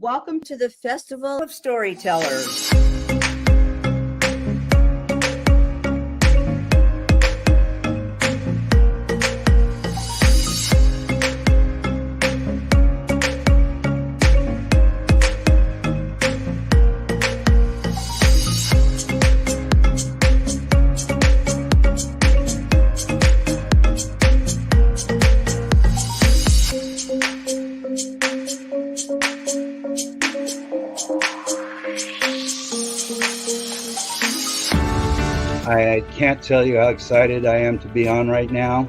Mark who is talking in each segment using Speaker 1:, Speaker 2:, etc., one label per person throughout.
Speaker 1: Welcome to the Festival of Storytellers.
Speaker 2: I can't tell you how excited I am to be on right now.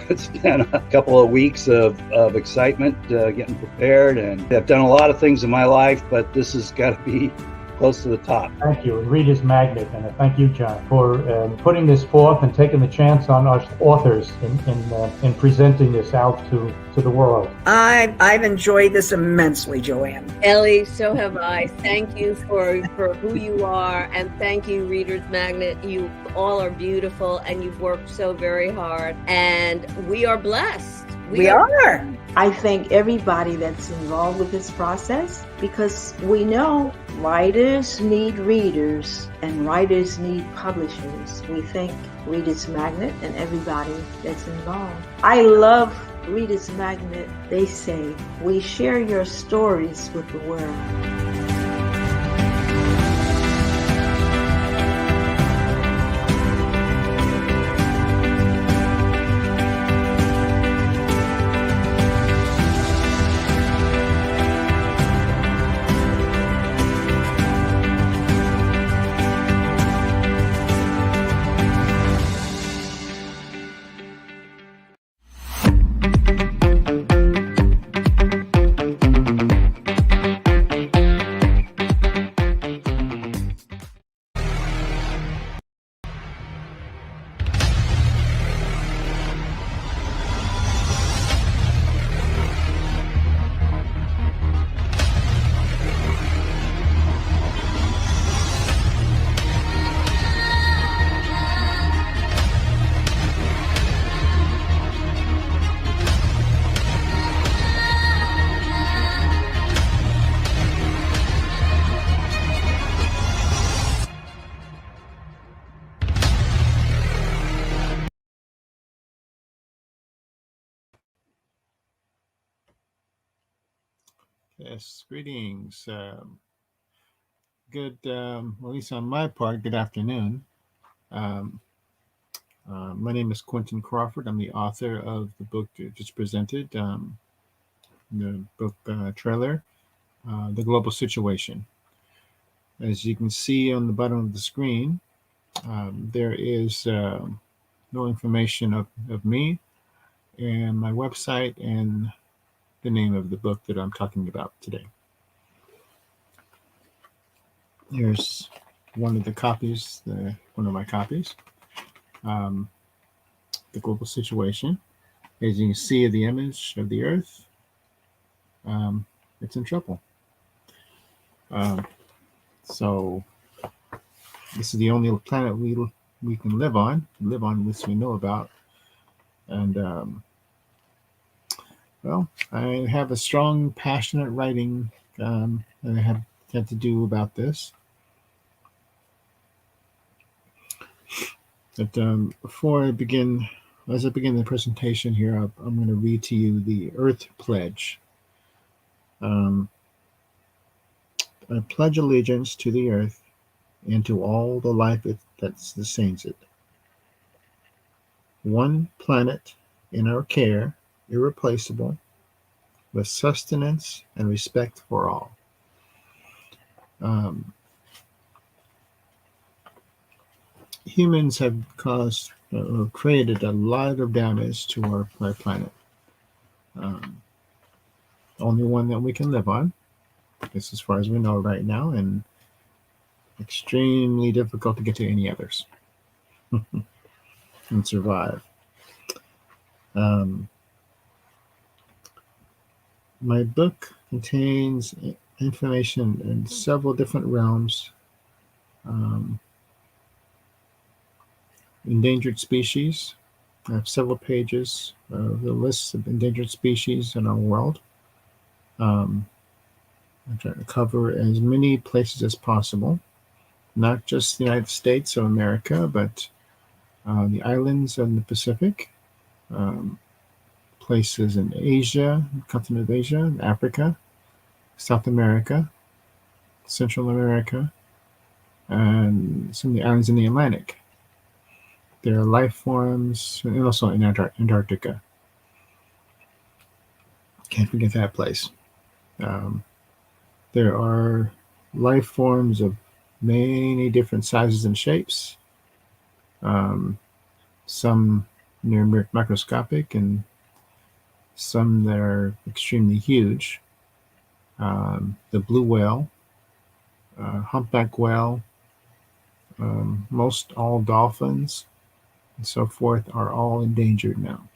Speaker 2: It's been a couple of weeks of excitement getting prepared, and I've done a lot of things in my life, but this has got to be close to the top.
Speaker 3: Thank you, and Reader's Magnet, and thank you, John, for putting this forth and taking the chance on us authors in presenting this out to the world.
Speaker 1: I've enjoyed this immensely, Joanne.
Speaker 4: Ellie, so have I. Thank you for who you are, and thank you, Reader's Magnet. You all are beautiful, and you've worked so very hard, and we are blessed.
Speaker 1: We are.
Speaker 5: I thank everybody that's involved with this process, because we know writers need readers and writers need publishers. We thank Reader's Magnet and everybody that's involved. I love Reader's Magnet. They say, we share your stories with the world.
Speaker 6: Yes, greetings. Good, at least on my part, good afternoon. My name is Quinton Crawford. I'm the author of the book that just presented, the book trailer, The Global Situation. As you can see on the bottom of the screen, there is no information of me and my website and the name of the book that I'm talking about today. Here's one of the copies, one of my copies, The Global Situation. As you can see, the image of the Earth, it's in trouble. So this is the only planet we can live on, which we know about. And well, I have a strong, passionate writing that I have had to do about this. But before I begin, as I begin the presentation here, I'm going to read to you the Earth Pledge. I pledge allegiance to the Earth and to all the life that sustains it. One planet in our care, irreplaceable, with sustenance and respect for all. Humans have created a lot of damage to our planet. Only one that we can live on, this as far as we know right now, and extremely difficult to get to any others and survive. My book contains information in several different realms. Endangered species. I have several pages of the lists of endangered species in our world. I'm trying to cover as many places as possible, not just the United States of America, but the islands of the Pacific, um, places in Asia, continent of Asia, Africa, South America, Central America, and some of the islands in the Atlantic. There are life forms, and also in Antarctica. Can't forget that place. Um, there are life forms of many different sizes and shapes. Some near microscopic, and some that are extremely huge. The blue whale, humpback whale, most all dolphins, and so forth are all endangered now.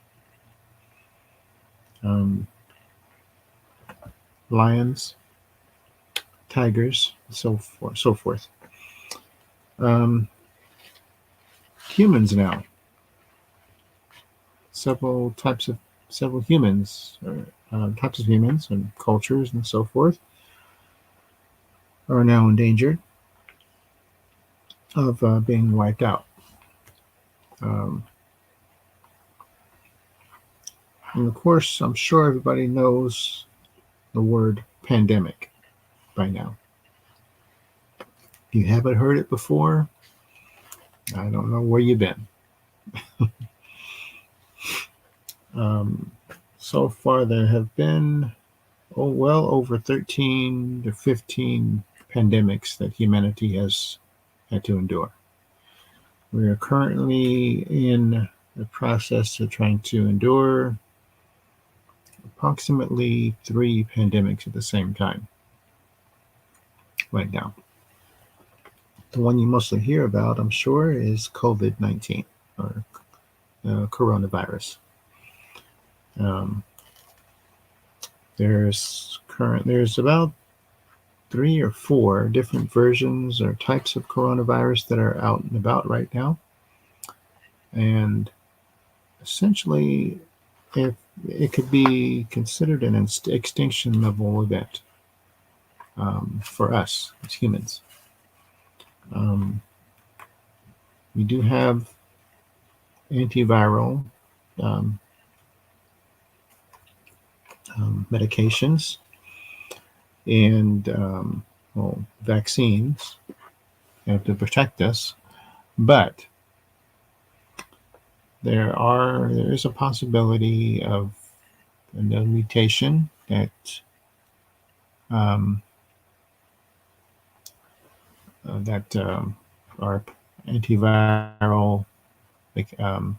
Speaker 6: Lions, tigers, so forth. Humans now. Several humans, types of humans and cultures and so forth are now endangered of being wiped out. And of course, I'm sure everybody knows the word pandemic by now. If you haven't heard it before, I don't know where you've been. So far, there have been well over 13 to 15 pandemics that humanity has had to endure. We are currently in the process of trying to endure approximately 3 pandemics at the same time right now. The one you mostly hear about, I'm sure, is COVID-19 or coronavirus. There's about 3 or 4 different versions or types of coronavirus that are out and about right now. And essentially, if it could be considered an extinction level event for us as humans. We do have antiviral medications and vaccines to protect us, but there is a possibility of another mutation that our antiviral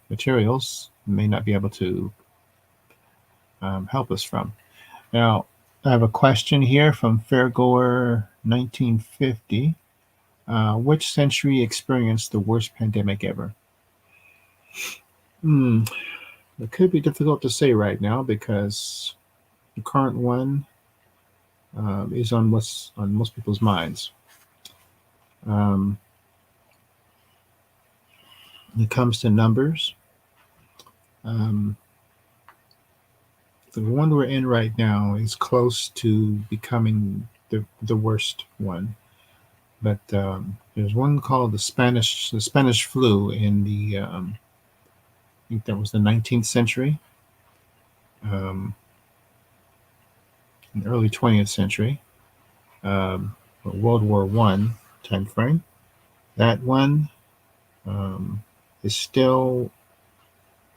Speaker 6: materials may not be able to help us from. Now, I have a question here from Fairgoer 1950. Which century experienced the worst pandemic ever? It could be difficult to say right now because the current one is on what's on most people's minds. When it comes to numbers, the one we're in right now is close to becoming the worst one. But there's one called the Spanish flu in the I think that was the 19th century, in the early 20th century, World War I time frame. That one is still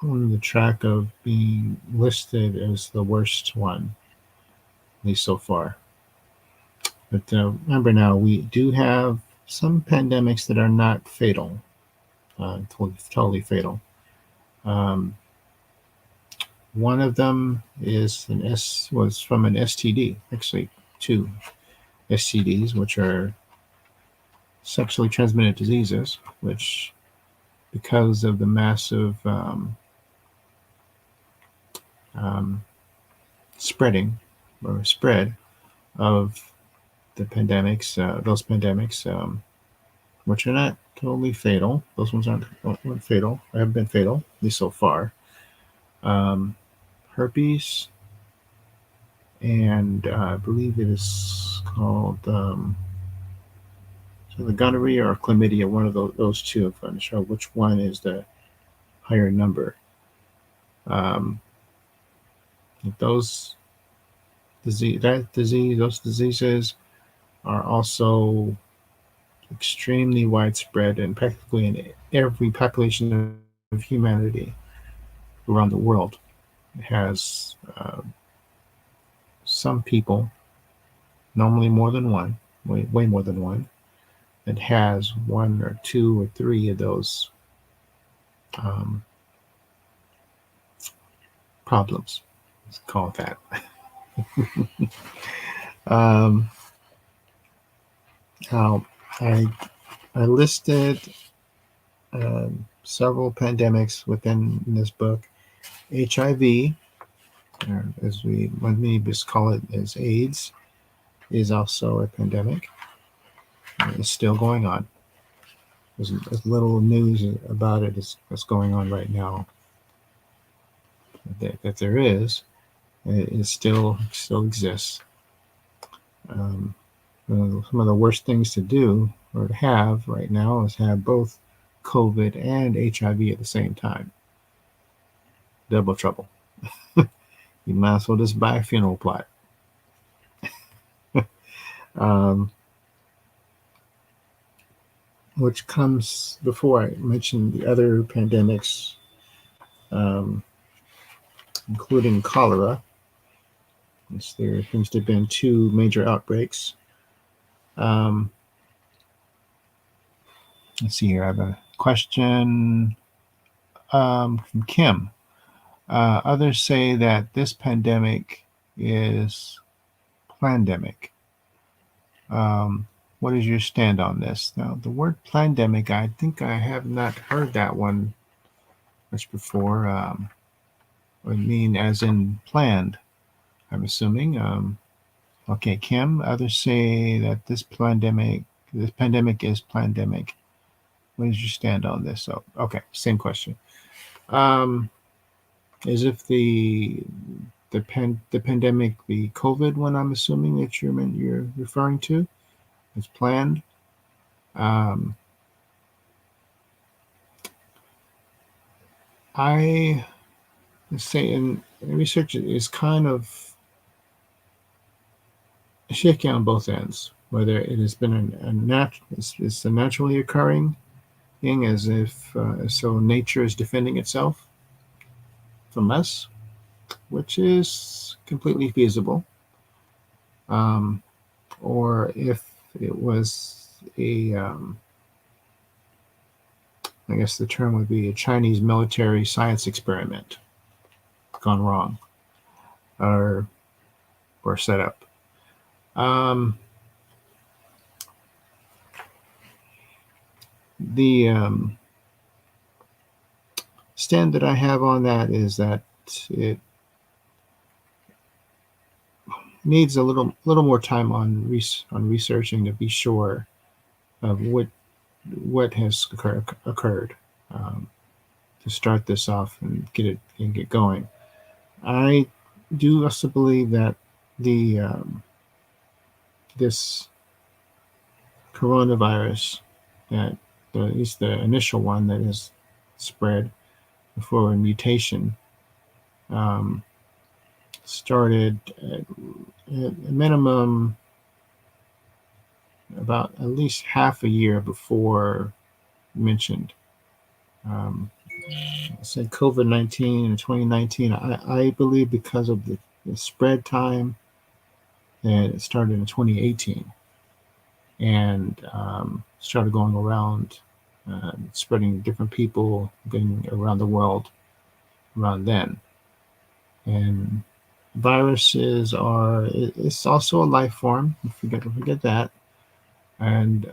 Speaker 6: on the track of being listed as the worst one, at least so far. But remember now, we do have some pandemics that are not fatal, totally fatal. One of them was from an STD, actually 2 STDs, which are sexually transmitted diseases, which because of the massive spread of the pandemics, those pandemics, which are not totally fatal. Those ones weren't fatal, or have been fatal, at least so far. Herpes, and I believe it is called so the gonorrhea or chlamydia, one of those two. I'm not sure which one is the higher number. Um, those those diseases are also extremely widespread and practically in every population of humanity around the world. It has some people, normally more than one, way more than one, that has one or two or three of those um, problems. Let's call it that. Now, I listed several pandemics within this book. HIV, or as we just call it as AIDS, is also a pandemic. It's still going on. There's little news about it that's going on right now. That there is, it still exists. Some of the worst things to do or to have right now is have both COVID and HIV at the same time. Double trouble. You might as well just buy a funeral plot. Which comes before I mention the other pandemics, including cholera. There seems to have been two major outbreaks. Let's see here. I have a question from Kim. Others say that this pandemic is plandemic. What is your stand on this? Now, the word plandemic, I think I have not heard that one much before. I mean, as in planned, I'm assuming. Okay, Kim, others say that this pandemic is plandemic. What is your stand on this? So, okay, same question. As if the pandemic, the COVID one, I'm assuming that you're referring to, is planned. I say in research is kind of shaky on both ends. Whether it has been it's a naturally occurring thing, as if so nature is defending itself from us, which is completely feasible, or if it was I guess the term would be a Chinese military science experiment gone wrong or set up. The stand that I have on that is that it needs a little more time on researching to be sure of what has occurred to start this off and get going. I do also believe that the this coronavirus, that at least the initial one that is spread before a mutation, started at a minimum about at least half a year before mentioned. Said COVID-19 in 2019. I believe because of the spread time, that it started in 2018 and started going around, spreading different people, getting around the world around then. And viruses it's also a life form. Don't forget that. And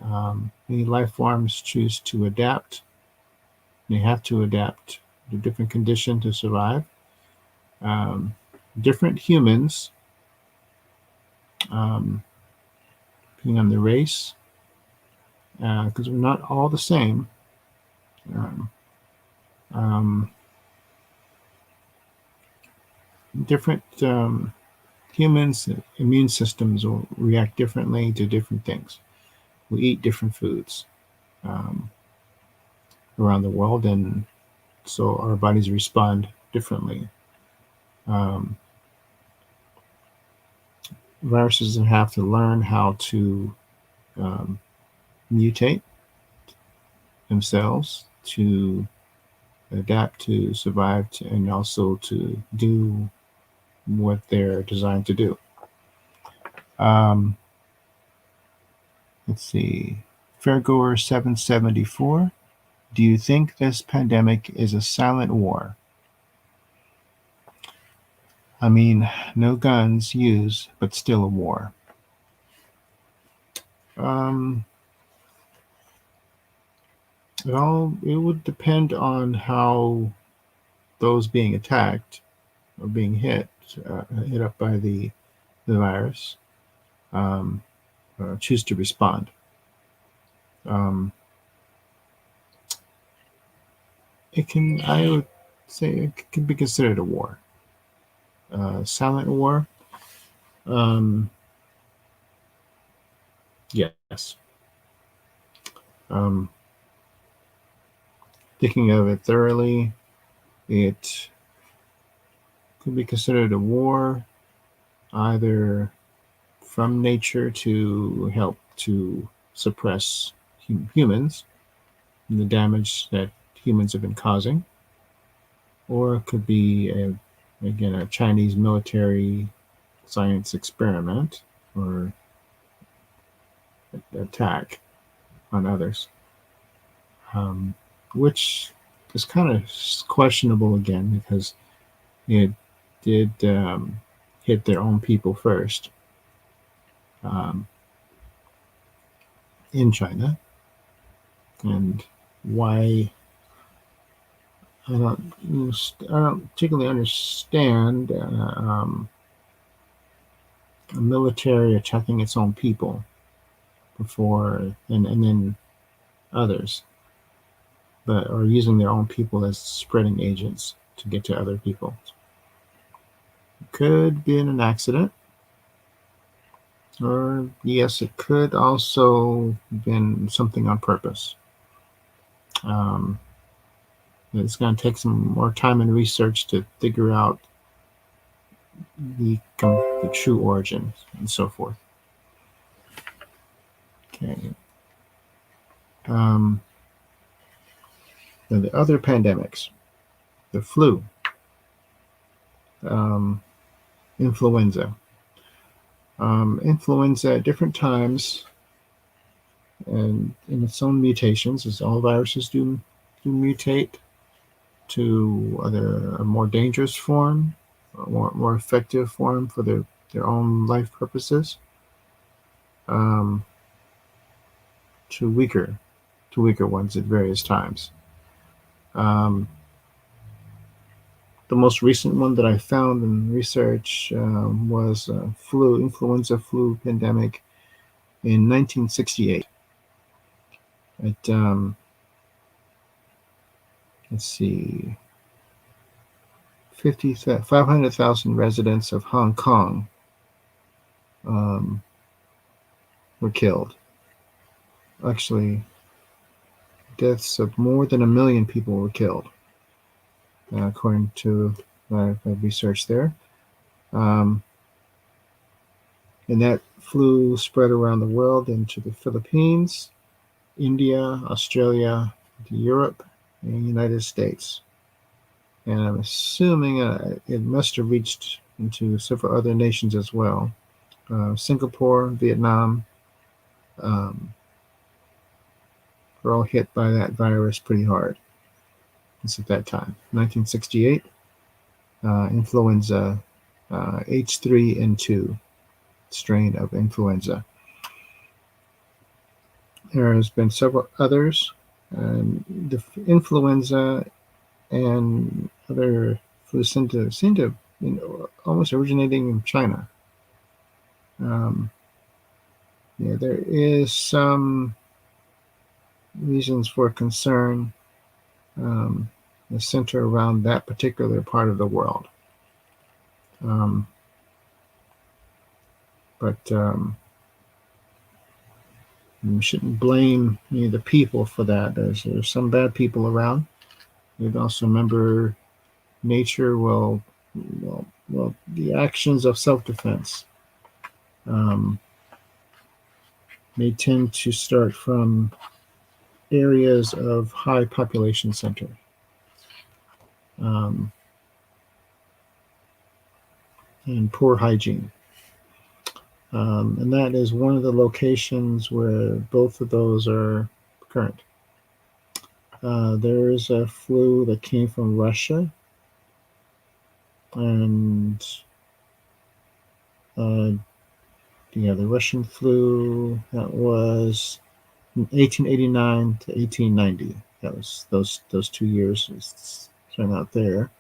Speaker 6: many life forms choose to adapt. They have to adapt to different conditions to survive. Different humans, depending on the race, because we're not all the same. Different humans' immune systems will react differently to different things. We eat different foods around the world, and so our bodies respond differently. Um, Viruses have to learn how to mutate themselves to adapt, to survive, and also to do what they're designed to do. Um, let's see. Fairgoer 774. Do you think this pandemic is a silent war? I mean, no guns used, but still a war. It would depend on how those being attacked or being hit up by the virus choose to respond. I would say it can be considered a war. Silent war. Yes. Thinking of it thoroughly, it could be considered a war, either from nature to help to suppress humans and the damage that humans have been causing, or it could be again a Chinese military science experiment or attack on others, which is kind of questionable again because it did hit their own people first in China, and why I don't particularly understand a military attacking its own people before and then others, or using their own people as spreading agents to get to other people. Could have been an accident, or yes, it could also have been something on purpose. It's going to take some more time and research to figure out the true origin and so forth. Okay. Now the other pandemics, the flu, influenza. Influenza at different times and in its own mutations, as all viruses do mutate to either a more dangerous form, or more effective form for their own life purposes, to weaker ones at various times. The most recent one that I found in research was influenza flu pandemic in 1968. Let's see, 500,000 residents of Hong Kong were killed. Actually, deaths of more than 1 million people were killed, according to my research there. And that flu spread around the world into the Philippines, India, Australia, Europe, and the United States. And I'm assuming it must have reached into several other nations as well. Singapore, Vietnam, were all hit by that virus pretty hard. It's at that time, 1968, influenza H3N2 strain of influenza. There has been several others. The influenza and other flu seem to almost originating in China. There is some reasons for concern that center around that particular part of the world. But we shouldn't blame any of the people for that. There's some bad people around. You'd also remember nature well, the actions of self-defense may tend to start from areas of high population center. And poor hygiene. And that is one of the locations where both of those are current. There is a flu that came from Russia, and the Russian flu, that was from 1889 to 1890. That was those 2 years. It's out there.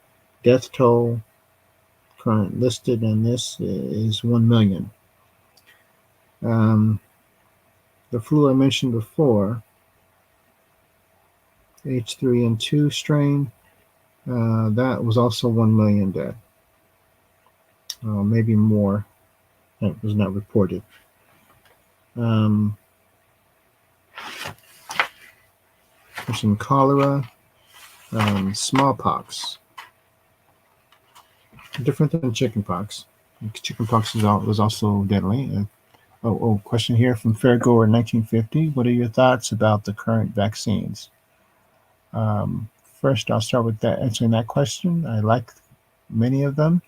Speaker 6: Death toll current listed in this is 1 million. The flu I mentioned before, H3N2 strain, that was also 1 million dead. Maybe more. That was not reported. There's some cholera, smallpox. Different than chickenpox. Chickenpox was also deadly. Question here from Fairgoer 1950. What are your thoughts about the current vaccines? First, I'll start with answering that question. I like many of them.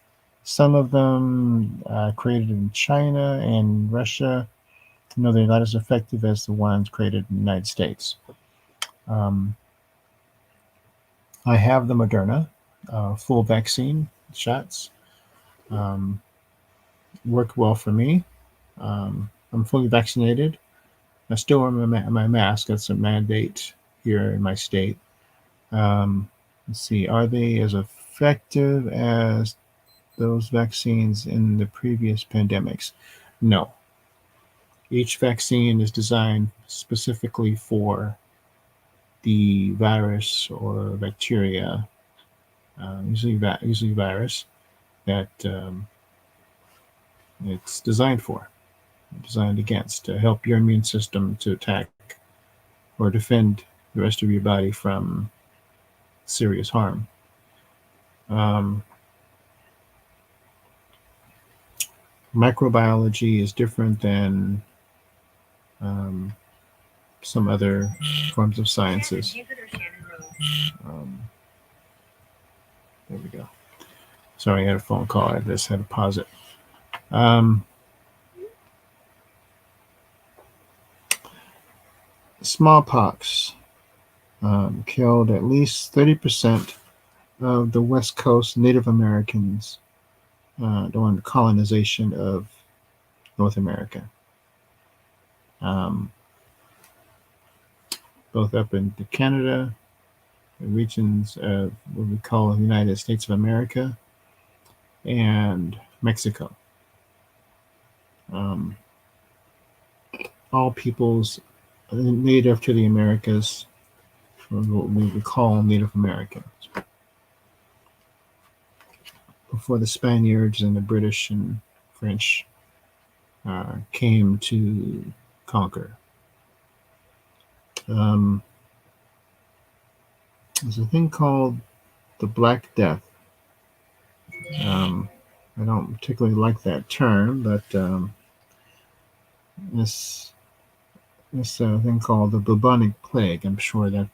Speaker 6: Some of them created in China and Russia. No, they're not as effective as the ones created in the United States. I have the Moderna full vaccine shots. Work well for me. I'm fully vaccinated. I still wear my mask. That's a mandate here in my state. Let's see. Are they as effective as those vaccines in the previous pandemics? No. Each vaccine is designed specifically for the virus or bacteria, usually virus, that it's designed for. Designed against, to help your immune system to attack or defend the rest of your body from serious harm. Microbiology is different than some other forms of sciences. There we go. Sorry, I had a phone call. I just had to pause it. Smallpox killed at least 30% of the West Coast Native Americans during the colonization of North America. Both up into Canada, the regions of what we call the United States of America, and Mexico. All peoples native to the Americas, or what we would call Native Americans, before the Spaniards and the British and French came to conquer. There's a thing called the Black Death. I don't particularly like that term, but this thing called the bubonic plague. I'm sure that's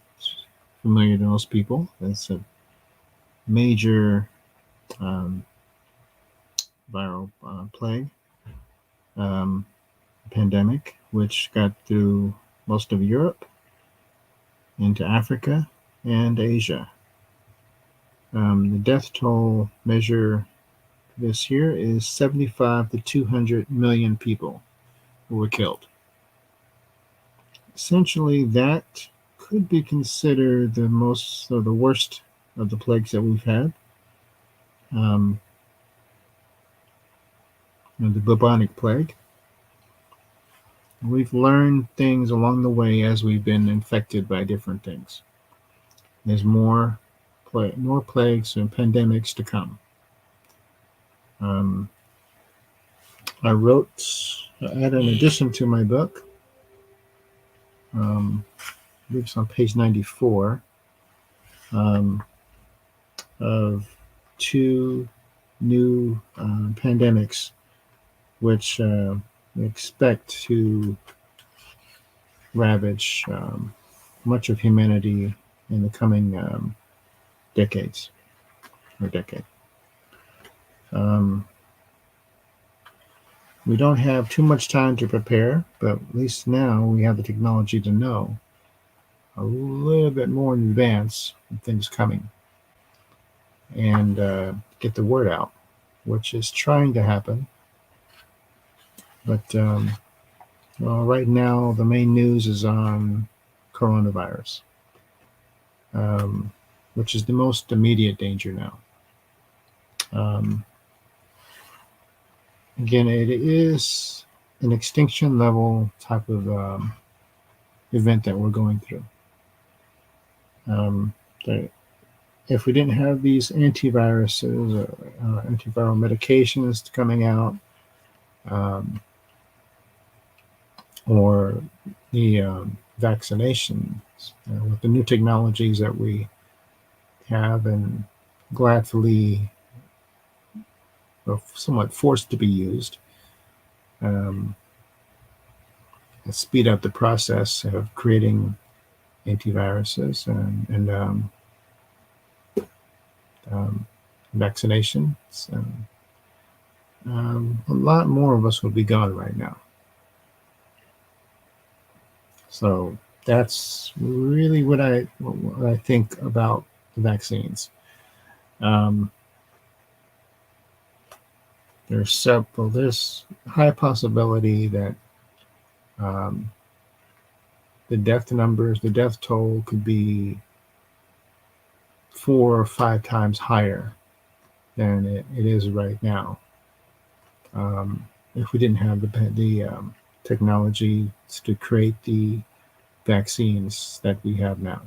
Speaker 6: familiar to most people. It's a major viral plague, pandemic, which got through most of Europe, into Africa and Asia. The death toll measure this year is 75 to 200 million people who were killed. Essentially, that could be considered the most or the worst of the plagues that we've had. The bubonic plague. We've learned things along the way as we've been infected by different things. There's more plagues and pandemics to come. I had an addition to my book. I believe it's on page 94, of two new pandemics, which we expect to ravage much of humanity in the coming decades or decade. We don't have too much time to prepare, but at least now we have the technology to know a little bit more in advance of things coming and get the word out, which is trying to happen. But well, right now, the main news is on coronavirus, which is the most immediate danger now. Again, it is an extinction level type of event that we're going through. If we didn't have these antiviruses, antiviral medications coming out, or the vaccinations, with the new technologies that we have and gladfully or somewhat forced to be used, speed up the process of creating antiviruses and vaccinations. And a lot more of us would be gone right now. So that's really what I think about the vaccines. There's high possibility that the death toll could be 4 or 5 times higher than it is right now. If we didn't have the technology to create the vaccines that we have now.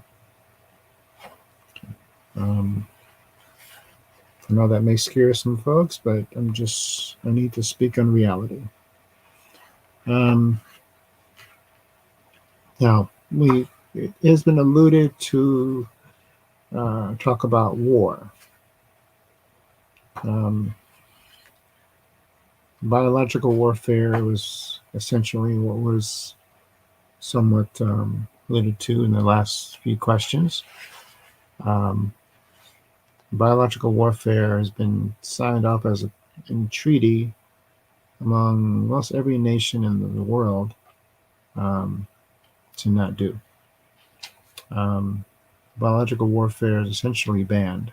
Speaker 6: I know that may scare some folks, but I need to speak on reality. Now, it has been alluded to talk about war. Biological warfare was essentially what was somewhat alluded to in the last few questions. Biological warfare has been signed off as a treaty among most every nation in the world to not do. Biological warfare is essentially banned.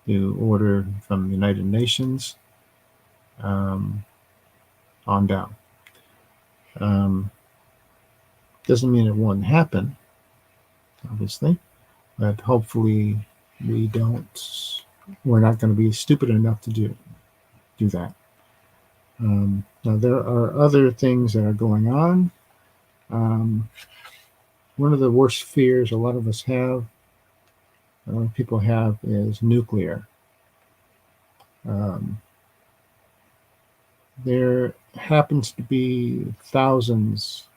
Speaker 6: The order from the United Nations on down. Doesn't mean it won't happen, obviously, but hopefully we're not going to be stupid enough to do that. Now there are other things that are going on. One of the worst fears a lot of people have is nuclear. There happens to be thousands,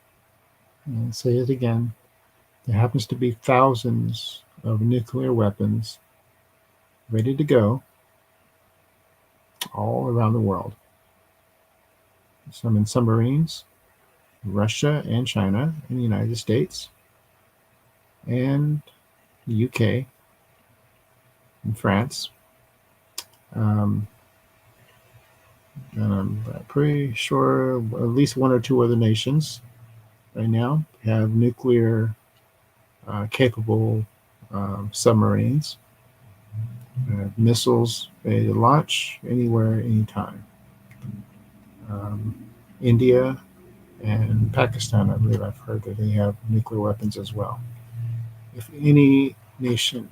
Speaker 6: and I'll say it again, there happens to be thousands of nuclear weapons ready to go all around the world. Some in submarines, Russia and China and the United States and the UK and France. And I'm pretty sure at least 1 or 2 other nations right now have nuclear capable submarines, missiles ready to launch anywhere, anytime. India and Pakistan, I believe I've heard that they have nuclear weapons as well. If any nation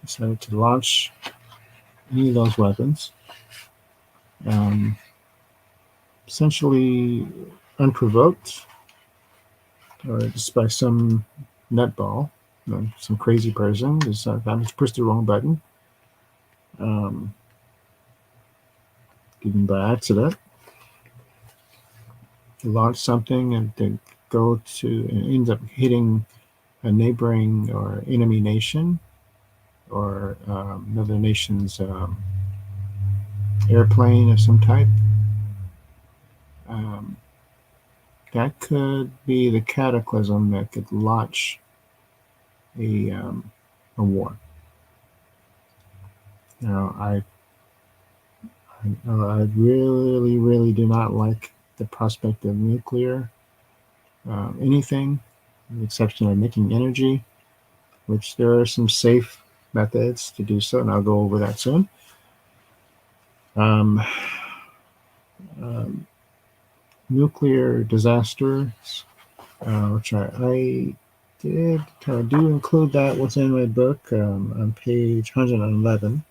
Speaker 6: decided to launch any of those weapons, essentially unprovoked, or just by some nutball, some crazy person decided to push the wrong button, even by accident, launch something and they go to and ends up hitting a neighboring or enemy nation or another nation's airplane of some type, that could be the cataclysm that could launch a war. You know, I really, really do not like the prospect of nuclear anything, with the exception of making energy, which there are some safe methods to do so, and I'll go over that soon. Nuclear disasters, which I do include that within my book on page 111.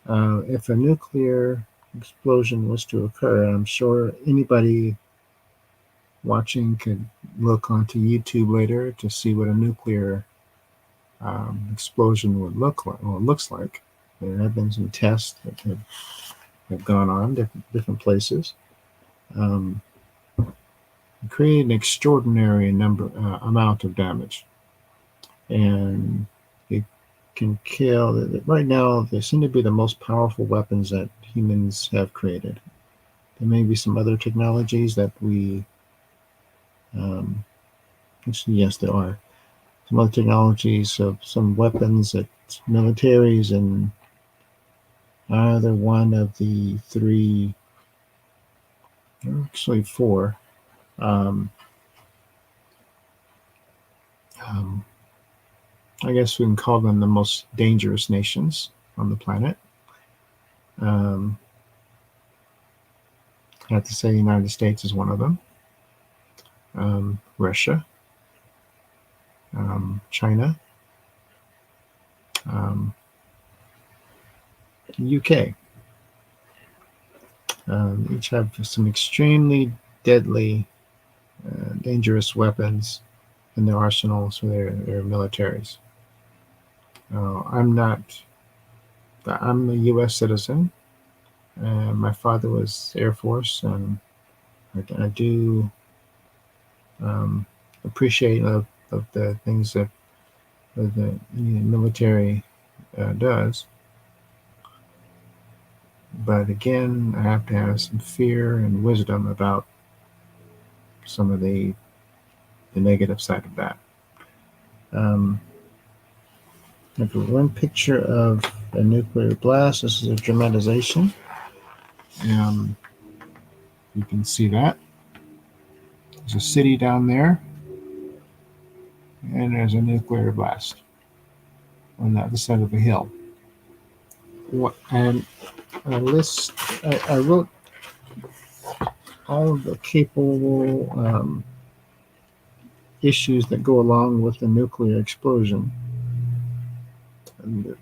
Speaker 6: If a nuclear explosion was to occur, I'm sure anybody watching could look onto YouTube later to see what a nuclear explosion would look like, or looks like. There have been some tests that have gone on different places. Create an extraordinary amount of damage, and it can kill. Right now, they seem to be the most powerful weapons that humans have created. There may be some other technologies that we, yes, there are some other technologies of some weapons that militaries and either one of the three, actually four, I guess we can call them the most dangerous nations on the planet. I have to say the United States is one of them. Russia, China, UK. Each have some extremely deadly, dangerous weapons in their arsenals for their militaries. I'm a U.S. citizen, and my father was Air Force, and I do appreciate of the things that the military does. But again, I have to have some fear and wisdom about some of the negative side of that. I have one picture of a nuclear blast. This is a dramatization. You can see that. There's a city down there, and there's a nuclear blast on the other side of the hill. And I wrote all of the capable issues that go along with the nuclear explosion. And,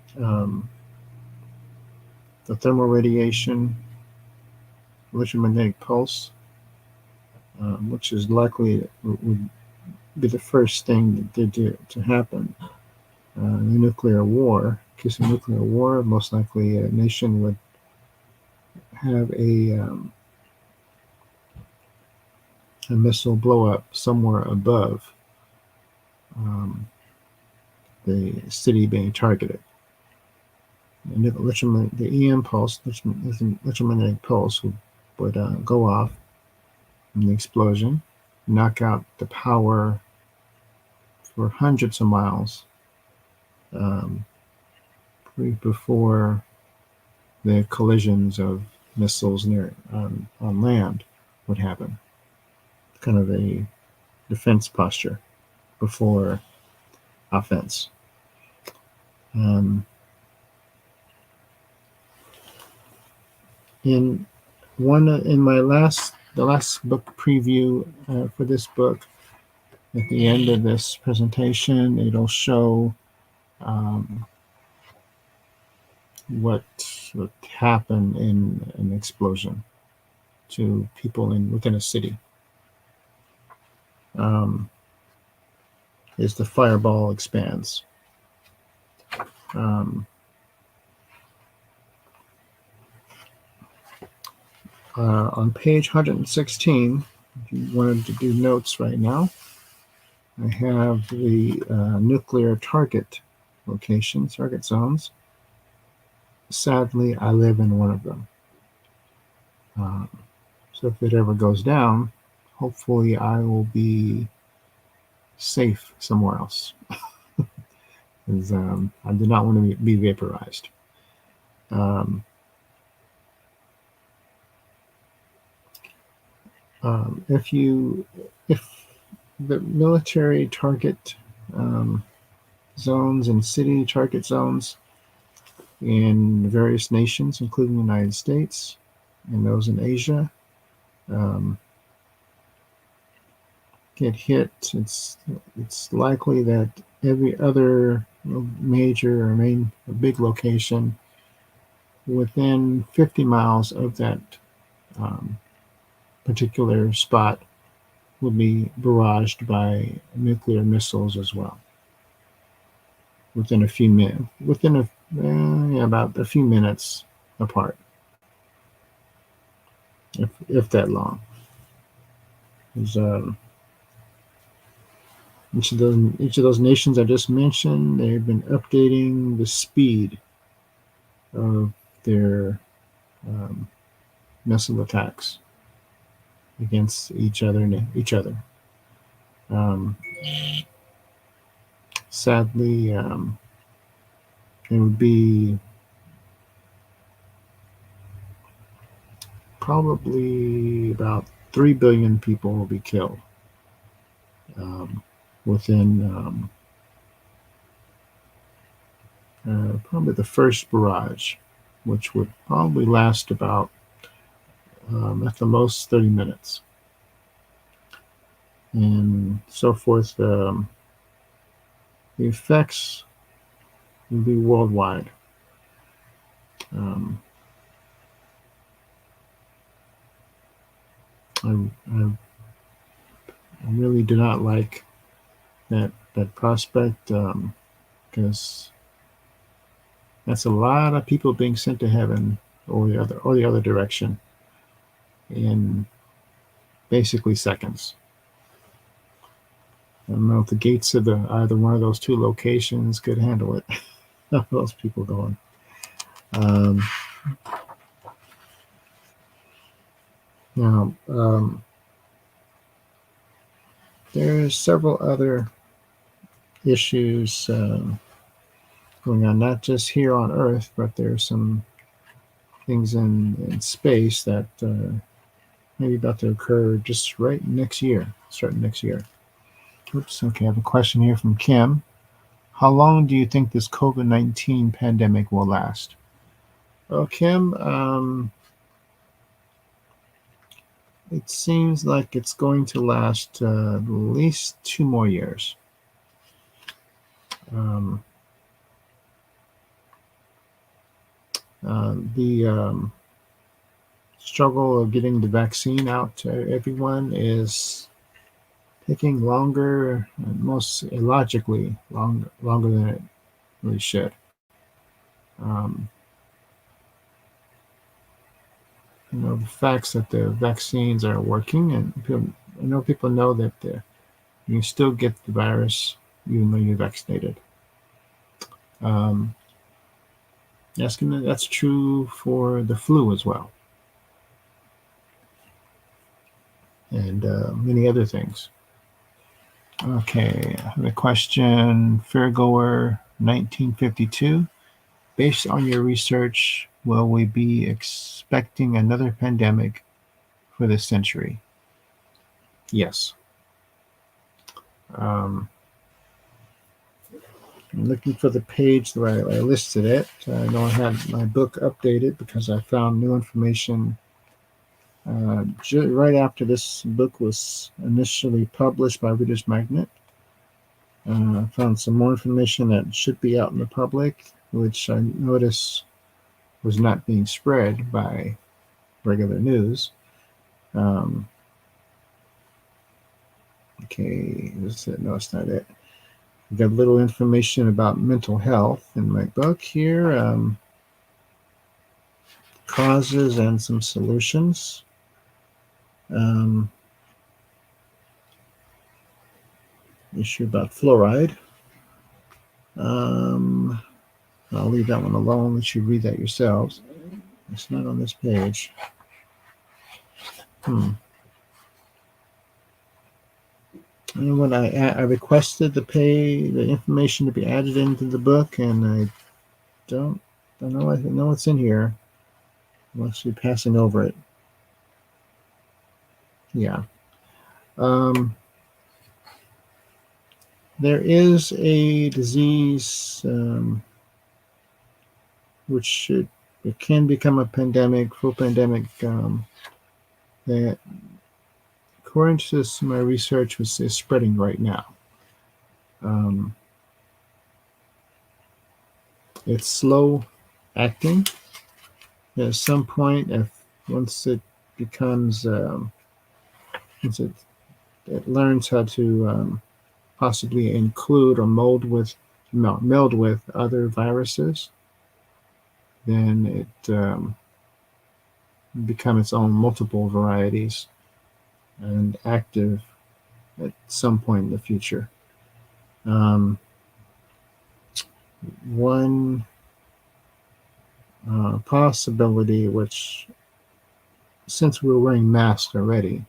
Speaker 6: the thermal radiation, electromagnetic pulse, which is likely would be the first thing to happen. The nuclear war, in case of nuclear war, most likely a nation would have a missile blow up somewhere above the city being targeted. The EM pulse, electromagnetic pulse, would go off in the explosion, knock out the power for hundreds of miles before the collisions of missiles on land would happen. Kind of a defense posture before offense. In my last book preview for this book, at the end of this presentation, it'll show what would happen in an explosion to people within a city. As the fireball expands. On page 116, if you wanted to do notes right now, I have the nuclear target locations, target zones. Sadly, I live in one of them. So if it ever goes down, hopefully I will be safe somewhere else. Because I do not want to be vaporized. If the military target zones and city target zones in various nations, including the United States and those in Asia, get hit, it's likely that every other major or big location within 50 miles of that particular spot will be barraged by nuclear missiles as well. Within a few minutes, about a few minutes apart, if that long. There's each of those nations I just mentioned, they've been updating the speed of their missile attacks against each other. Sadly, it would be probably about 3 billion people will be killed within probably the first barrage, which would probably last about at the most 30 minutes, and so forth. The effects will be worldwide. I really do not like that prospect, because that's a lot of people being sent to heaven or the other direction in basically seconds. I don't know if the gates of either one of those two locations could handle it. Those people going. Now, there's several other issues going on, not just here on Earth, but there's some things in space that may be about to occur just right next year, starting next year. Oops, okay, I have a question here from Kim. How long do you think this COVID-19 pandemic will last? Well, Kim, it seems like it's going to last at least 2 more years. The struggle of getting the vaccine out to everyone is taking longer, and most illogically longer than it really should. The facts that the vaccines are working, and I know people know that you can still get the virus even though you're vaccinated. That's true for the flu as well, and many other things. Okay, I have a question. Fairgoer 1952. Based on your research, will we be expecting another pandemic for this century? Yes. I'm looking for the page where I listed it. I know I had my book updated because I found new information right after this book was initially published by Reader's Magnet. I found some more information that should be out in the public, which I noticed was not being spread by regular news. Okay, no, it's not it. I've got a little information about mental health in my book here. Causes and some solutions. Um, issue about fluoride. I'll leave that one alone. Let you read that yourselves. It's not on this page. And when I requested the information to be added into the book, and I don't know. I know it's in here. I must be passing over it. Yeah. There is a disease which it can become a pandemic, full pandemic, that, according to my research, is spreading right now. It's slow acting. At some point, once it becomes, once it learns how to possibly include or meld with other viruses, then it become its own multiple varieties and active at some point in the future. One possibility, which, since we're wearing masks already,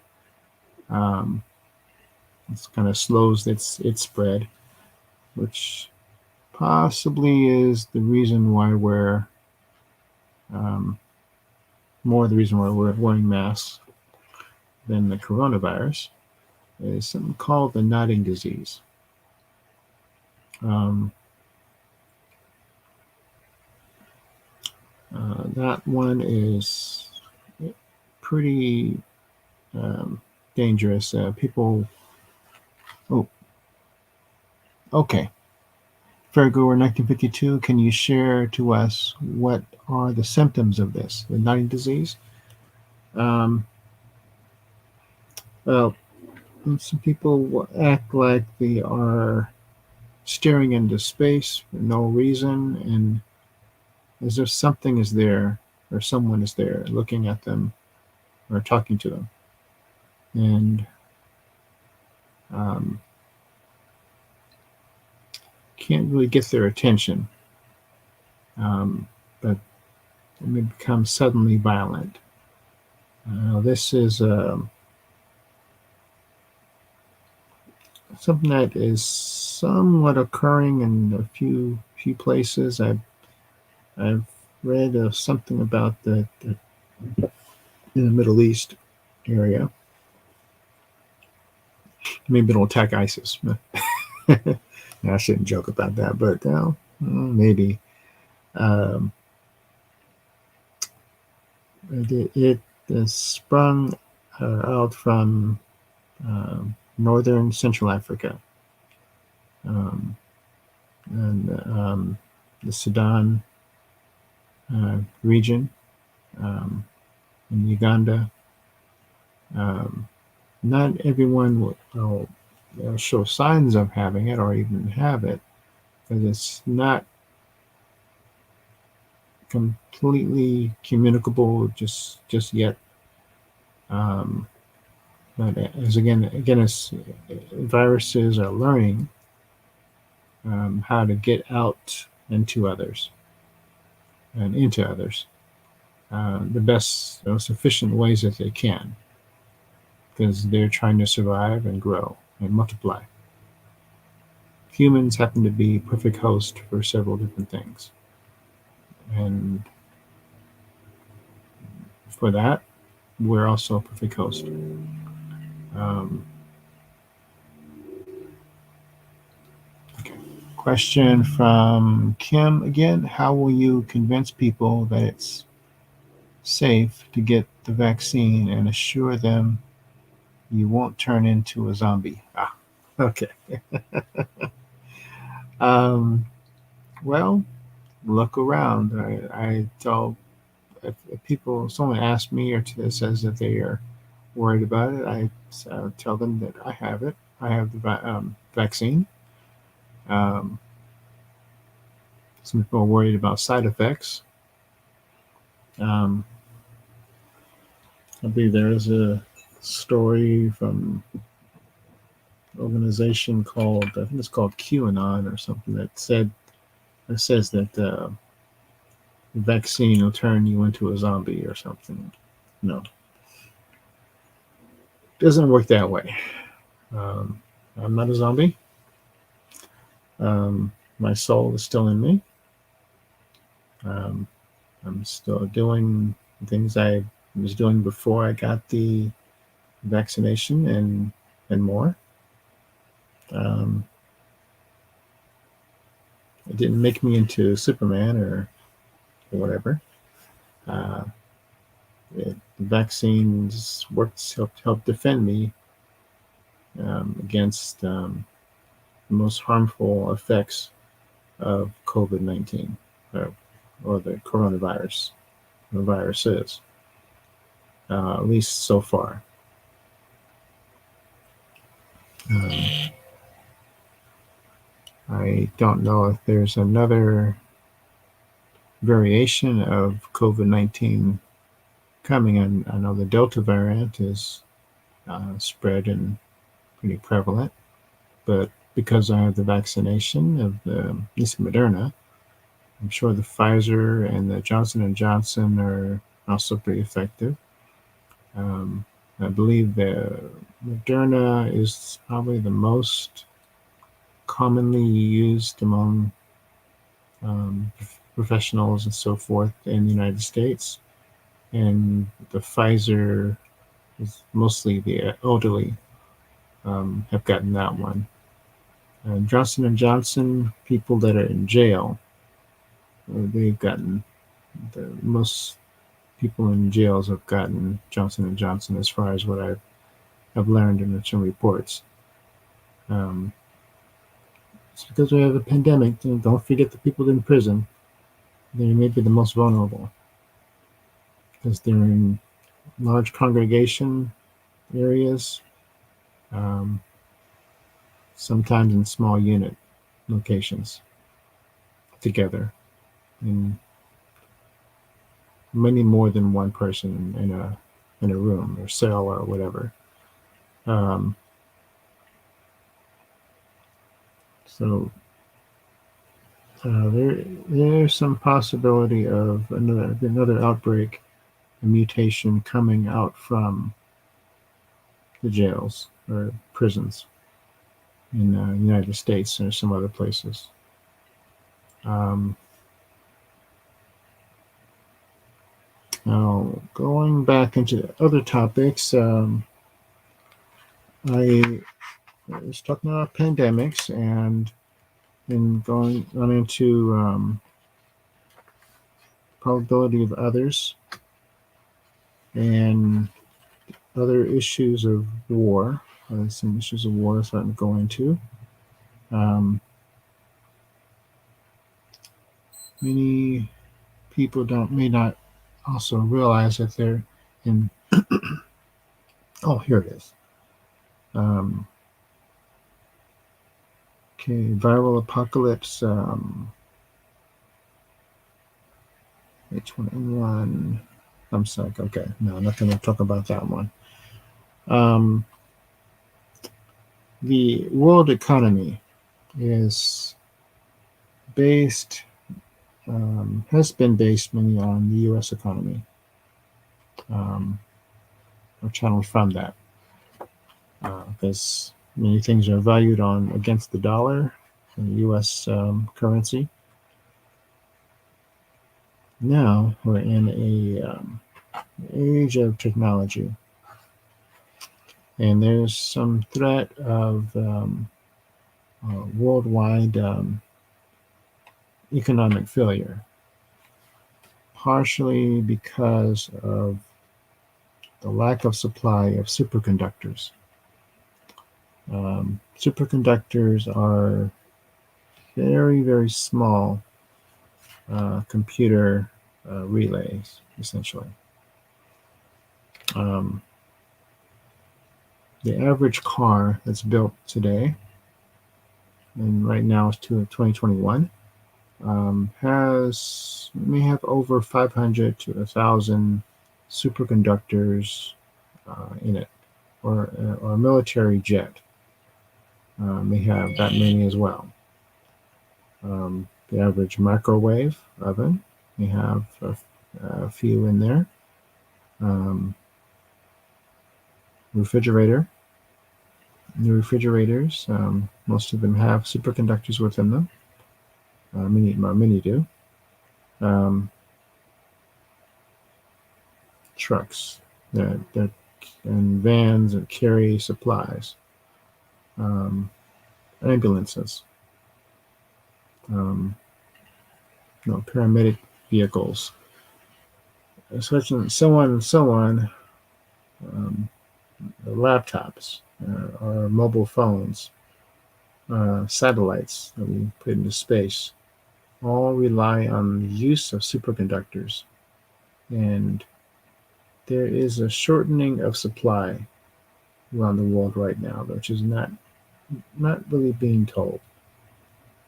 Speaker 6: it kind of slows its spread, which possibly is the reason why we're more the reason why we're wearing masks than the coronavirus, is something called the nodding disease. That one is pretty dangerous. People. Oh, okay. Virgo, 1952. Can you share to us what are the symptoms of this, the nodding disease? Well, some people act like they are staring into space for no reason, and as if something is there or someone is there looking at them or talking to them. And can't really get their attention, but it may become suddenly violent. This is something that is somewhat occurring in a few places. I've read something about that in the Middle East area. Maybe it'll attack ISIS. I shouldn't joke about that, but maybe. It sprung out from northern Central Africa, and the Sudan region, in Uganda. Not everyone will show signs of having it or even have it, because it's not completely communicable just yet. But as viruses are learning how to get out into others and into others, the best, most efficient ways that they can, because they're trying to survive and grow and multiply. Humans happen to be perfect host for several different things. And for that, we're also a perfect host. Okay. Question from Kim again. How will you convince people that it's safe to get the vaccine and assure them you won't turn into a zombie? Okay. Well, look around. I tell, if someone asks me or says that they are worried about it, I tell them that I have it. I have the vaccine. Some people are worried about side effects. I believe there is story from an organization called, I think it's called QAnon or something, that says that the vaccine will turn you into a zombie or something. No, doesn't work that way. I'm not a zombie. My soul is still in me. I'm still doing things I was doing before I got the vaccination and more. It didn't make me into Superman or whatever. The vaccines helped defend me against the most harmful effects of COVID-19 or the coronavirus. The virus is, at least so far. I don't know if there's another variation of COVID-19 coming. I know the Delta variant is spread and pretty prevalent, but because I have the vaccination of at least Moderna, I'm sure the Pfizer and the Johnson & Johnson are also pretty effective. I believe the Moderna is probably the most commonly used among professionals and so forth in the United States. And the Pfizer is mostly the elderly have gotten that one. Johnson & Johnson, people that are in jail, they've gotten, the most people in jails have gotten Johnson & Johnson, as far as what I've learned in some reports. It's because we have a pandemic. Don't forget the people in prison. They may be the most vulnerable because they're in large congregation areas, sometimes in small unit locations together, in many more than one person in a room or cell or whatever. So there's some possibility of another outbreak, a mutation coming out from the jails or prisons in the United States or some other places. Now, going back into other topics, I was talking about pandemics and going on into probability of others and other issues of war. Some issues of war is starting to go into. Many people may not also realize that they're in. Oh, here it is. Okay, viral apocalypse. H1N1. I'm sorry. Okay, no, I'm not going to talk about that one. The world economy is based, has been based mainly on the U.S. economy, or channeled from that, because many things are valued on against the dollar, the U.S. Currency. Now we're in a age of technology, and there's some threat of worldwide economic failure, partially because of the lack of supply of superconductors. Superconductors are very, very small computer relays, essentially. The average car that's built today, and right now it's 2021, may have over 500 to 1,000 superconductors in it. or a military jet may have that many as well. The average microwave oven may have a few in there. Refrigerator. The refrigerators, most of them have superconductors within them. Many do. Trucks that and vans that carry supplies. Ambulances. Paramedic vehicles. Such and so on and so on. Laptops, or mobile phones, satellites that we put into space, all rely on the use of superconductors. And there is a shortening of supply around the world right now, which is not really being told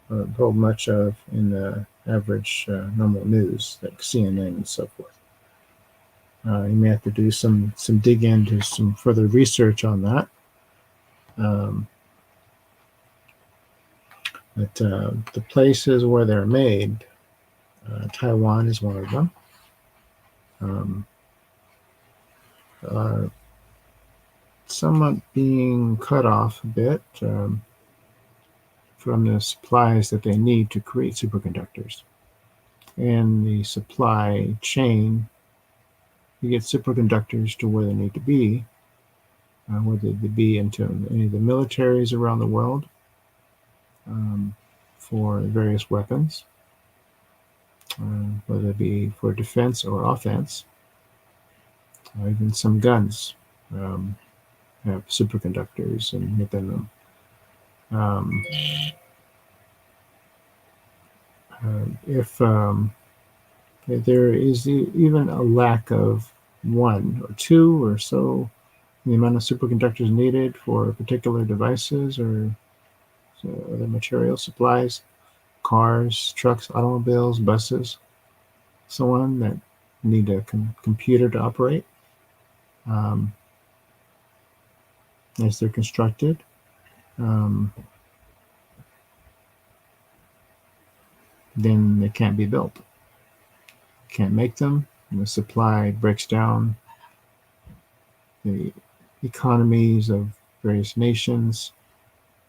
Speaker 6: much of in the average normal news, like CNN and so forth. You may have to do some dig into some further research on that. But the places where they're made, Taiwan is one of them, are somewhat being cut off a bit from the supplies that they need to create superconductors. And the supply chain to get superconductors to where they need to be, whether they be into any of the militaries around the world, for various weapons, whether it be for defense or offense. Even some guns have superconductors within them. If there is even a lack of one or two or so, the amount of superconductors needed for particular devices or other material supplies, cars, trucks, automobiles, buses, so on, that need a computer to operate as they're constructed. Then they can't be built. Can't make them. And the supply breaks down. The economies of various nations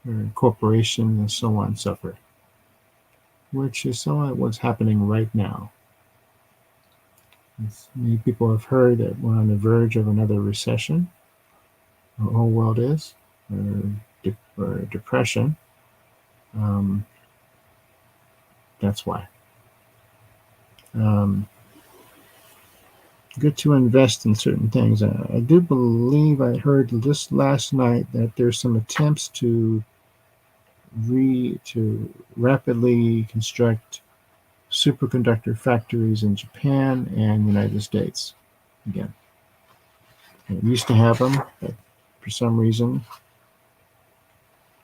Speaker 6: or corporations and so on suffer, which is somewhat what's happening right now. As many people have heard that we're on the verge of another recession. The whole world is, or depression. That's why. Good to invest in certain things. I do believe I heard just last night that there's some attempts to rapidly construct superconductor factories in Japan and United States again. We used to have them, but for some reason,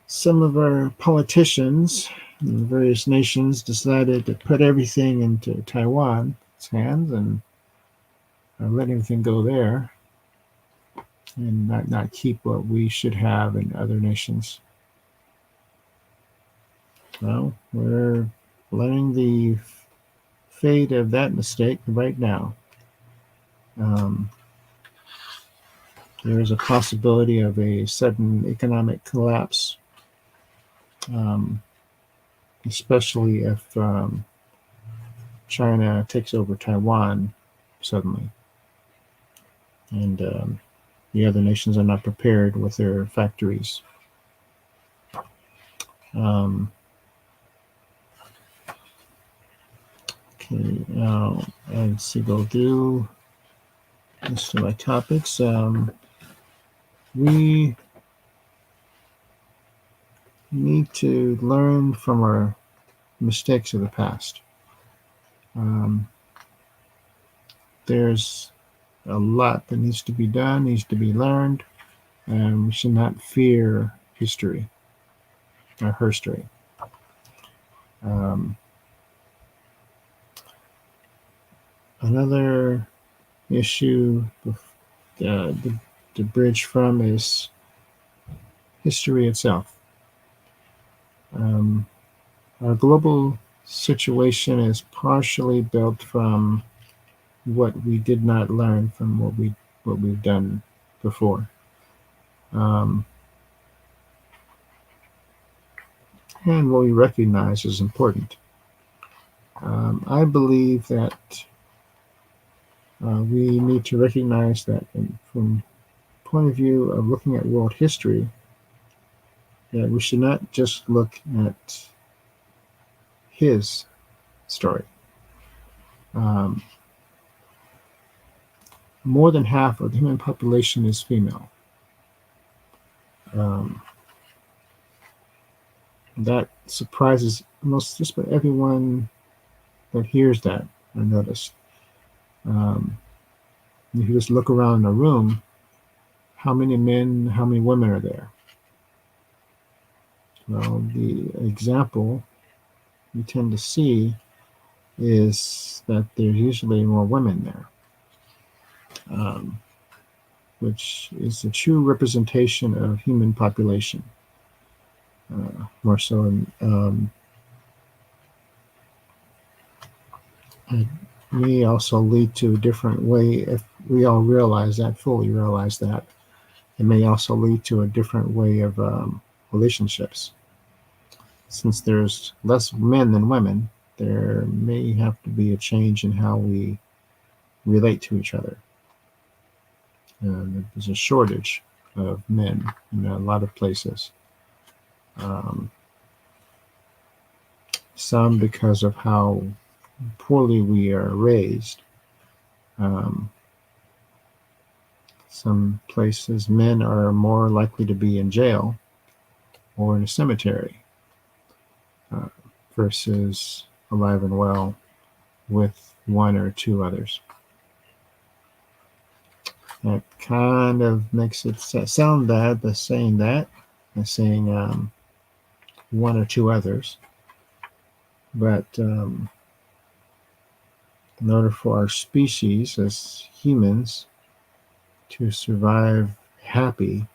Speaker 6: some of our politicians in various nations decided to put everything into Taiwan's hands and let everything go there, and not keep what we should have in other nations. Well, we're letting the fate of that mistake right now. There is a possibility of a sudden economic collapse, especially if China takes over Taiwan suddenly, and the other nations are not prepared with their factories. Okay, now let's see, go through this to my topics. We need to learn from our mistakes of the past. There's a lot that needs to be done, needs to be learned, and we should not fear history or herstory. Another issue, the to bridge from is history itself. Our global situation is partially built from what we did not learn from what we've done before. And what we recognize is important. I believe that we need to recognize that from the point of view of looking at world history, that we should not just look at his story. More than half of the human population is female. That surprises almost just about everyone that hears that, I noticed. If you just look around the room, how many men, how many women are there? Well, the example you tend to see is that there's usually more women there, which is a true representation of human population. More so it may also lead to a different way. If we all fully realize that, it may also lead to a different way of relationships. Since there's less men than women, there may have to be a change in how we relate to each other. There's a shortage of men in a lot of places. Some because of how poorly we are raised. Some places men are more likely to be in jail or in a cemetery versus alive and well with one or two others. That kind of makes it sound bad, the saying one or two others. But in order for our species as humans to survive happy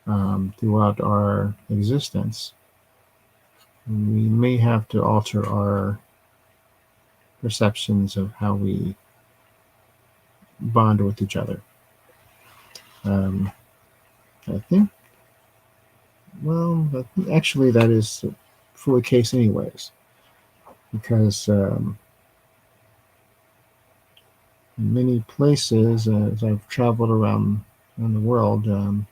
Speaker 6: throughout our existence, we may have to alter our perceptions of how we bond with each other. I think actually that is fully the case anyways, because in many places, as I've traveled around the world and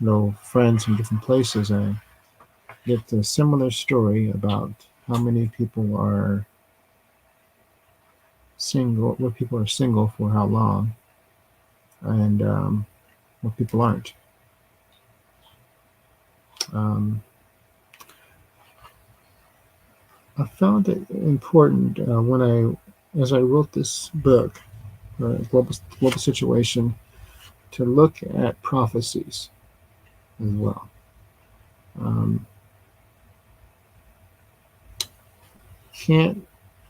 Speaker 6: know friends from different places, I get a similar story about how many people are single, what people are single for how long, and what people aren't. I found it important as I wrote this book, Global Situation, to look at prophecies as well.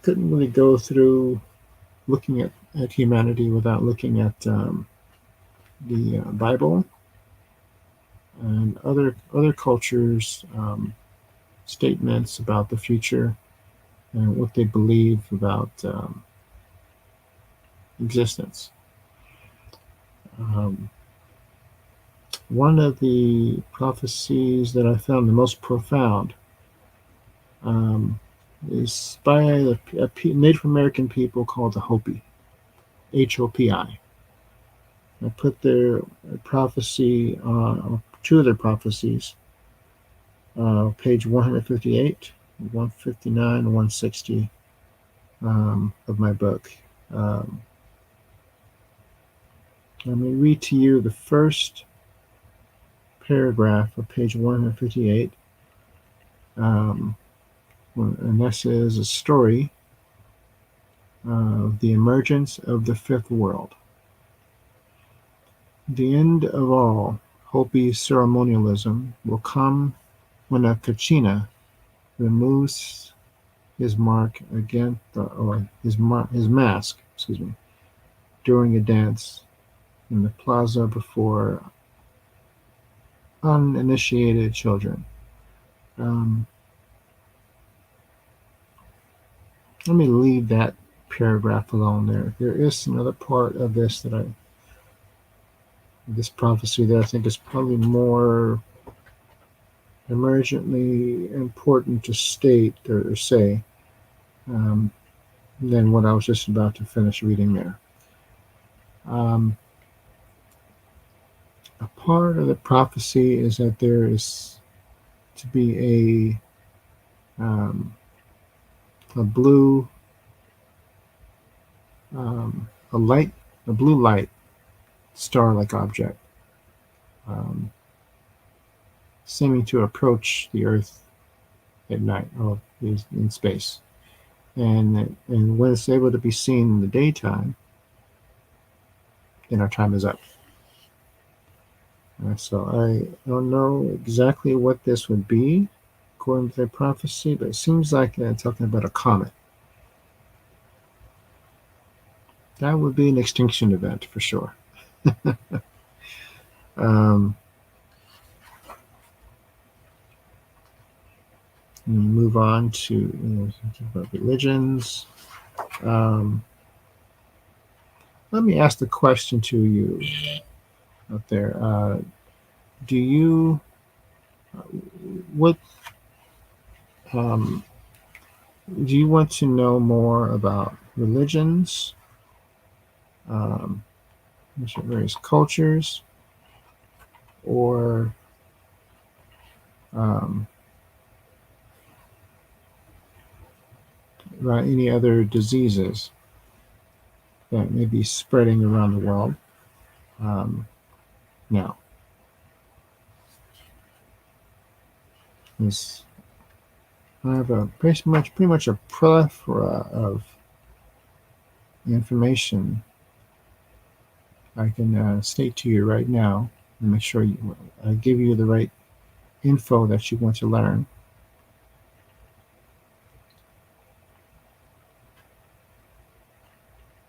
Speaker 6: Couldn't really go through looking at humanity without looking at the Bible and other cultures' statements about the future and what they believe about existence. One of the prophecies that I found the most profound is by a Native American people called the Hopi, H-O-P-I. I put their prophecy on two of their prophecies, page 158, 159, and 160 of my book. Let me read to you the first paragraph of page 158. And this is a story of the emergence of the fifth world. The end of all Hopi ceremonialism will come when a Kachina removes his mask, during a dance in the plaza before uninitiated children. Let me leave that paragraph alone there. There is another part of this this prophecy that I think is probably more emergently important to state or say than what I was just about to finish reading there. A part of the prophecy is that there is to be a blue, a blue light, star-like object, seeming to approach the Earth at night or in space. And when it's able to be seen in the daytime, then our time is up. So I don't know exactly what this would be according to their prophecy, but it seems like they're talking about a comet. That would be an extinction event for sure. Move on to about religions. Let me ask the question to you out there. Do you do you want to know more about religions, various cultures, or about any other diseases that may be spreading around the world now? I have pretty much a plethora of information I can state to you right now and make sure I give you the right info that you want to learn.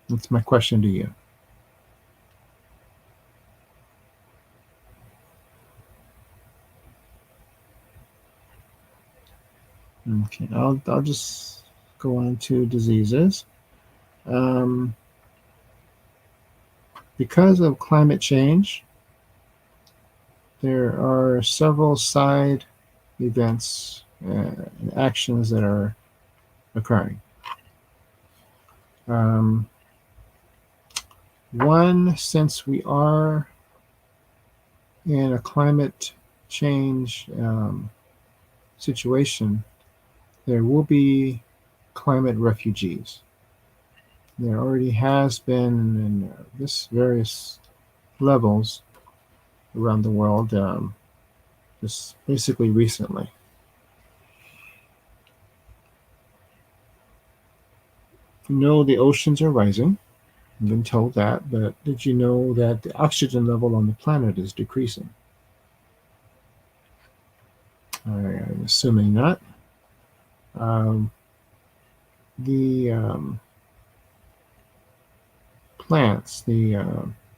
Speaker 6: That's my question to you. Okay, I'll just go on to diseases. Because of climate change, there are several side events and actions that are occurring. One, since we are in a climate change situation, there will be climate refugees. There already has been in this various levels around the world, just basically recently. You know the oceans are rising. I've been told that, but did you know that the oxygen level on the planet is decreasing? I'm assuming not. The plants, the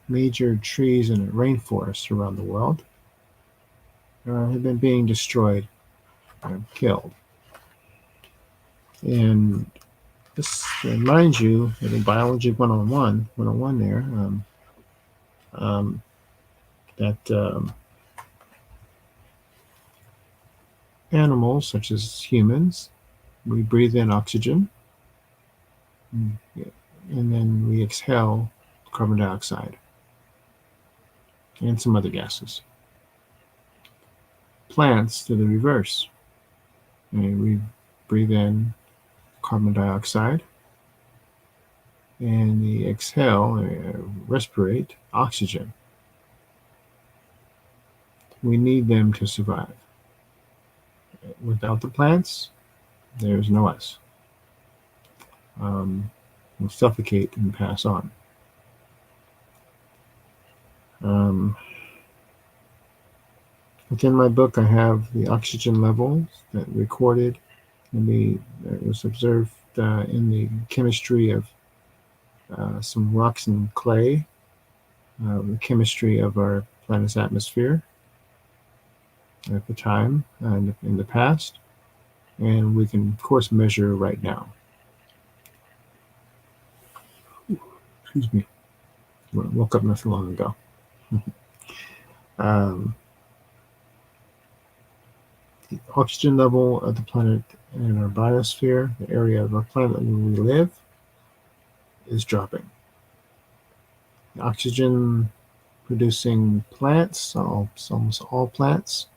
Speaker 6: major trees in the rainforests around the world have been being destroyed and killed. And this reminds you that in Biology 101 there, that animals such as humans, we breathe in oxygen, and then we exhale carbon dioxide and some other gases. Plants do the reverse. We breathe in carbon dioxide and they exhale, respirate oxygen. We need them to survive. Without the plants, there's no us. We'll suffocate and pass on. Within my book, I have the oxygen levels that recorded and that was observed in the chemistry of some rocks and clay the chemistry of our planet's atmosphere at the time and in the past, and we can, of course, measure right now. Excuse me. Woke up not too long ago. The oxygen level of the planet in our biosphere, the area of our planet where we live, is dropping. The oxygen producing plants, almost all plants,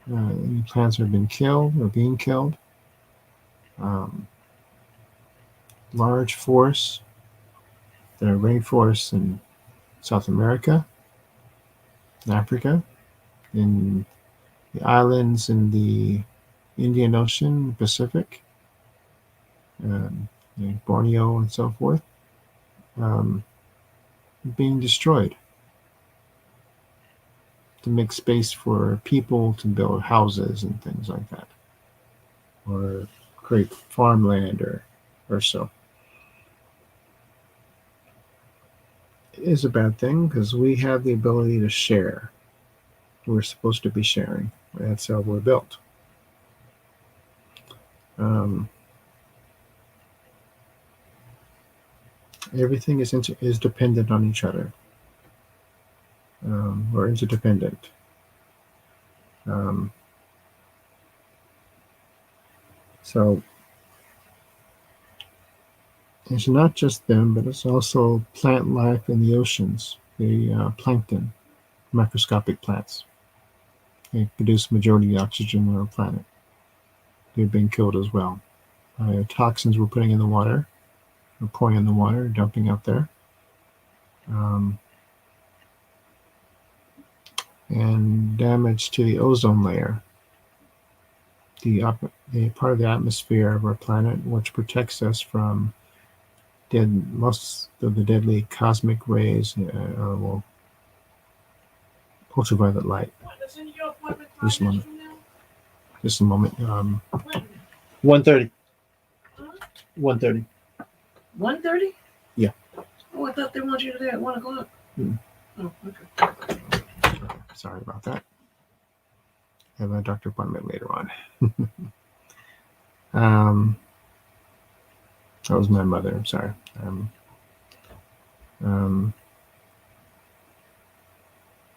Speaker 6: any plants that have been killed or being killed. Large forests, there are rainforests in South America, in Africa, in the islands in the Indian Ocean, Pacific, Borneo and so forth, being destroyed to make space for people to build houses and things like that, or create farmland or so. It is a bad thing because we have the ability to share. We're supposed to be sharing. That's how we're built. Everything is dependent on each other, or interdependent. So it's not just them, but it's also plant life in the oceans, the plankton, microscopic plants. They produce the majority of the oxygen on our planet. They've been killed as well. Toxins we're putting in the water, or pouring in the water, dumping out there. And damage to the ozone layer, the part of the atmosphere of our planet which protects us from most of the deadly cosmic rays, ultraviolet light. Just a moment. 1:30. 1:30.
Speaker 7: 1:30?
Speaker 6: Yeah.
Speaker 7: Oh, I thought they wanted you there at 1 o'clock. Oh, okay.
Speaker 6: Sorry about that. I have a doctor appointment later on. That was my mother. I'm sorry. I'm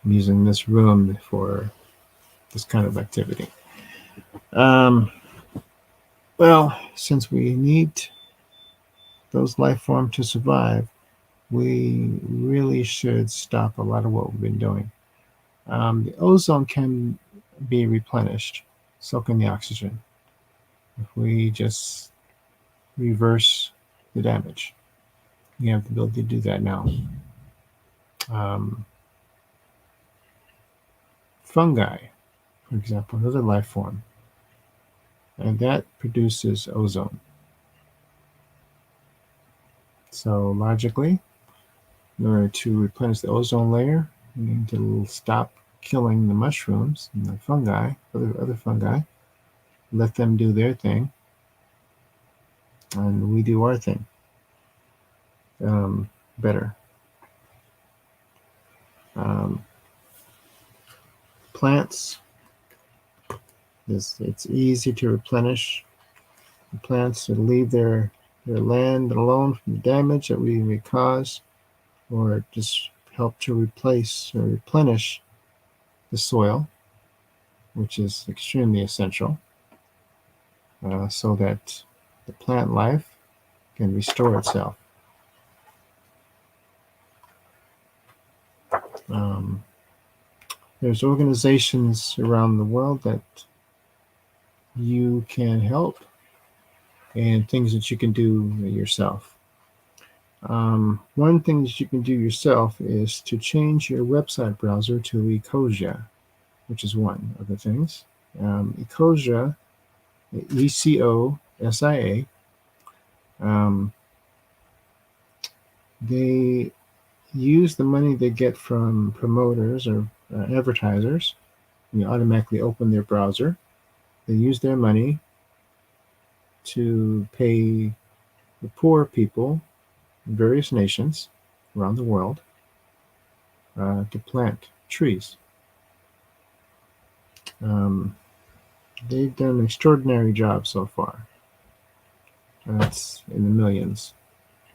Speaker 6: using this room for this kind of activity. Well, since we need those life forms to survive, we really should stop a lot of what we've been doing. The ozone can be replenished, so can the oxygen, if we just reverse the damage. We have the ability to do that now. Fungi, for example, another life form, and that produces ozone. So logically, in order to replenish the ozone layer, we need to stop killing the mushrooms and the fungi, other fungi, let them do their thing, and we do our thing better. Plants, it's easy to replenish. The plants that leave their land alone from the damage that we may cause, or just help to replace or replenish the soil, which is extremely essential, so that the plant life can restore itself. There's organizations around the world that you can help, and things that you can do yourself. One thing that you can do yourself is to change your website browser to Ecosia, which is one of the things. Ecosia, ECOSIA, they use the money they get from promoters or advertisers. You automatically open their browser. They use their money to pay the poor people in various nations around the world to plant trees. They've done an extraordinary job so far. That's in the millions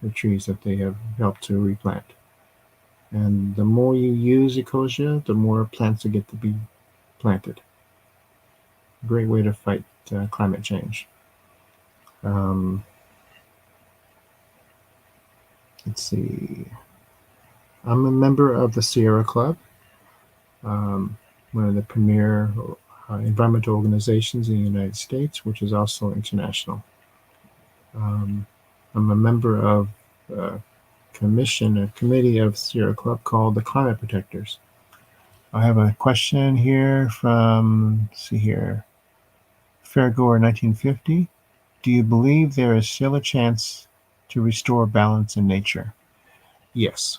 Speaker 6: of trees that they have helped to replant. And the more you use Ecosia, the more plants will get to be planted. Great way to fight climate change. Let's see. I'm a member of the Sierra Club, one of the premier environmental organizations in the United States, which is also international. I'm a member of a committee of Sierra Club called the Climate Protectors. I have a question here from, let's see here, Fairgore 1950. Do you believe there is still a chance to restore balance in nature? Yes.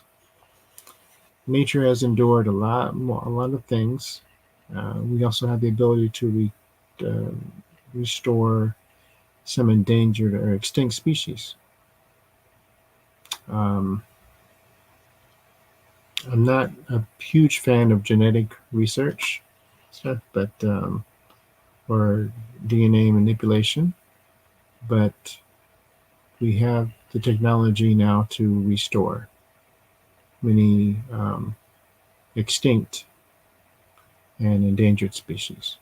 Speaker 6: Nature has endured a lot of things. We also have the ability to restore some endangered or extinct species. I'm not a huge fan of genetic research stuff, but or DNA manipulation, but we have the technology now to restore many extinct and endangered species.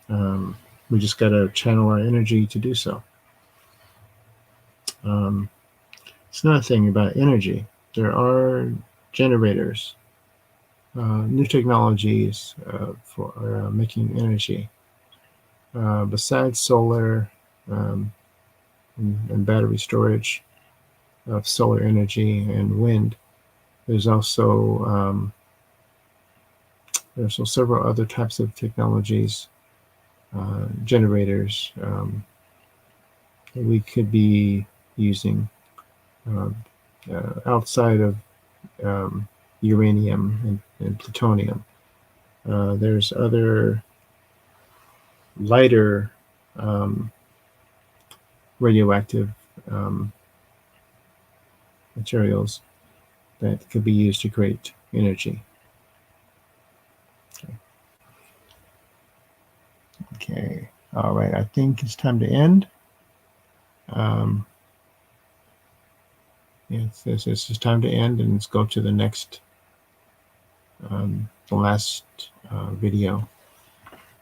Speaker 6: We just got to channel our energy to do so. It's another thing about energy. There are generators, new technologies for making energy. Besides solar and battery storage of solar energy and wind, there's also several other types of technologies, generators that we could be using outside of uranium and plutonium. There's other lighter radioactive materials that could be used to create energy. Okay. All right. I think it's time to end. Yes, this is time to end, and let's go to the next, the last video.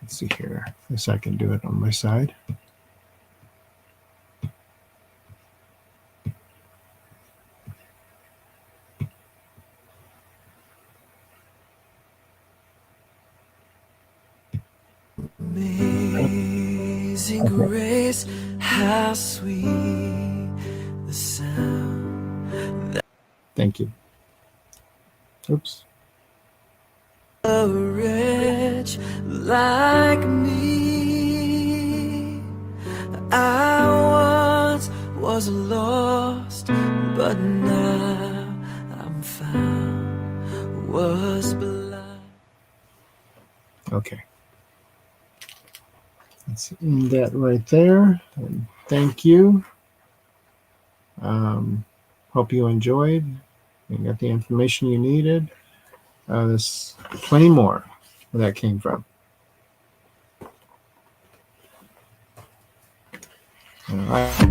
Speaker 6: Let's see here. Yes, I can do it on my side.
Speaker 8: Amazing grace, how sweet the sound.
Speaker 6: Thank you. Oops.
Speaker 8: A wretch like me, I once was lost, but now I'm found, was blind.
Speaker 6: Okay. Let's end that right there. And thank you. Hope you enjoyed and got the information you needed. There's plenty more where that came from. All right.